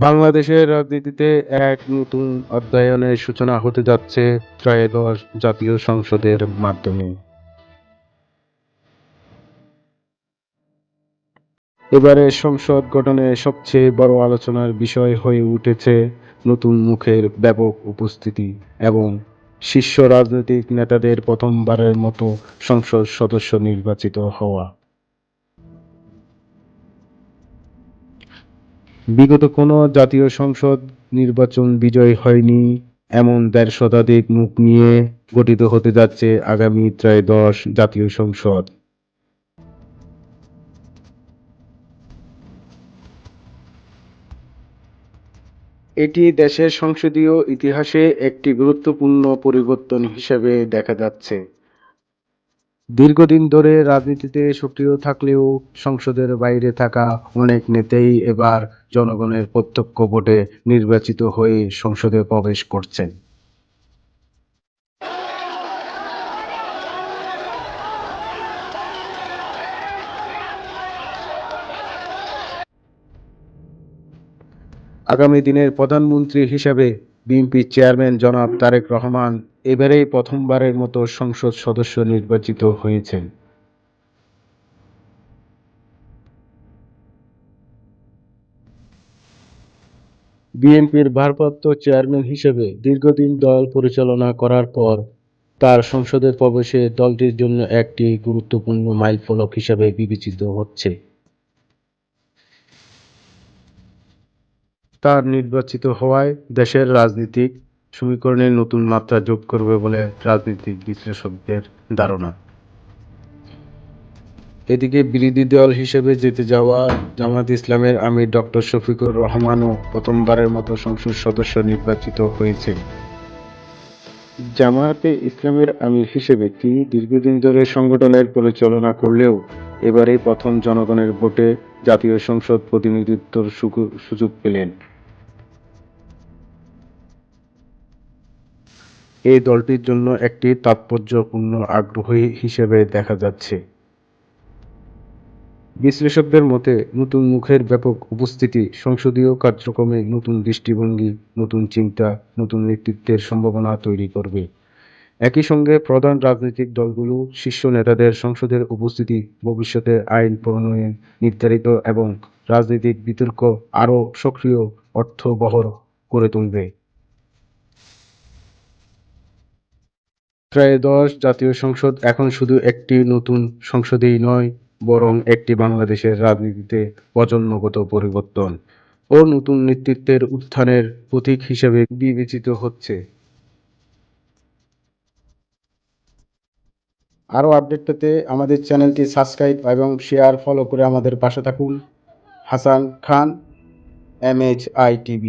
বাংলাদেশের রাজনীতিতে এক নতুন অধ্যায়নের সূচনা হতে যাচ্ছে ত্রয়োদশ জাতীয় সংসদের মাধ্যমে। এবারে সংসদ গঠনে সবচেয়ে বড় আলোচনার বিষয় হয়ে উঠেছে নতুন মুখের ব্যাপক উপস্থিতি এবং শীর্ষ রাজনৈতিক নেতাদের প্রথমবারের মতো সংসদ সদস্য নির্বাচিত হওয়া। বিগত কোনো জাতীয় সংসদ নির্বাচন বিজয়ী হয়নি এমন ১.৫ শতাধিক মুখ নিয়ে গঠিত হতে যাচ্ছে আগামী ত্রয়োদশ জাতীয় সংসদ। এটি দেশের সংসদীয় ইতিহাসে একটি গুরুত্বপূর্ণ পরিবর্তন হিসেবে দেখা যাচ্ছে। দীর্ঘদিন ধরে রাজনীতিতে সক্রিয় থাকলেও সংসদের বাইরে থাকা অনেক নেতাই এবার জনগণের প্রত্যক্ষ ভোটে নির্বাচিত হয়ে সংসদে প্রবেশ করছেন। আগামী দিনের প্রধানমন্ত্রী হিসেবে বিএনপি চেয়ারম্যান জনাব তারেক রহমান এবারেই প্রথমবারের মতো সংসদ সদস্য নির্বাচিত হয়েছেন। বিএনপির ভারপ্রাপ্ত চেয়ারম্যান হিসেবে দীর্ঘদিন দল পরিচালনা করার পর তার সংসদে প্রবেশে দলটির জন্য একটি গুরুত্বপূর্ণ মাইলফলক হিসেবে বিবেচিত হচ্ছে। তার নির্বাচিত হওয়ায় দেশের রাজনীতিক সমীকরণে নতুন মাত্রা যোগ করবে বলে রাজনৈতিক বিশ্লেষকদের ধারণা। এদিকে বিরোধী দল হিসেবে জিতে যাওয়া জামায়াতে ইসলামের আমির ডক্টর শফিকুর রহমানও প্রথমবারের মতো সংসদ সদস্য নির্বাচিত হয়েছেন। জামায়াতে ইসলামের আমির হিসেবে তিনি দীর্ঘদিন ধরে সংগঠনের পরিচালনা করলেও এবারেই প্রথম জনগণের ভোটে জাতীয় সংসদ প্রতিনিধিত্বর সুযোগ পেলেন। এই দলটির জন্য একটি তাৎপর্যপূর্ণ আগ্রহী হিসেবে দেখা যাচ্ছে। বিশ্লেষকদের মতে নতুন মুখের ব্যাপক উপস্থিতি সংসদীয় কার্যক্রমে নতুন দৃষ্টিভঙ্গি, নতুন চিন্তা, নতুন নেতৃত্বের সম্ভাবনা তৈরি করবে। একই সঙ্গে প্রধান রাজনৈতিক দলগুলো শীর্ষ নেতাদের সংসদের উপস্থিতি ভবিষ্যতে আইন প্রণয়ন নির্ধারিত এবং রাজনৈতিক বিতর্ক আরও সক্রিয় অর্থবহ করে তুলবে। ত্রয়োদশ জাতীয় সংসদ এখন শুধু একটি নতুন সংসদই নয়, বরং একটি বাংলাদেশের রাজনীতিতে প্রজন্মগত পরিবর্তন ও নতুন নেতৃত্বের উত্থানের প্রতীক হিসেবে বিবেচিত হচ্ছে। আরও আপডেট পেতে আমাদের চ্যানেলটি সাবস্ক্রাইব এবং শেয়ার ফলো করে আমাদের পাশে থাকুন। Hasan Khan, MHI TV।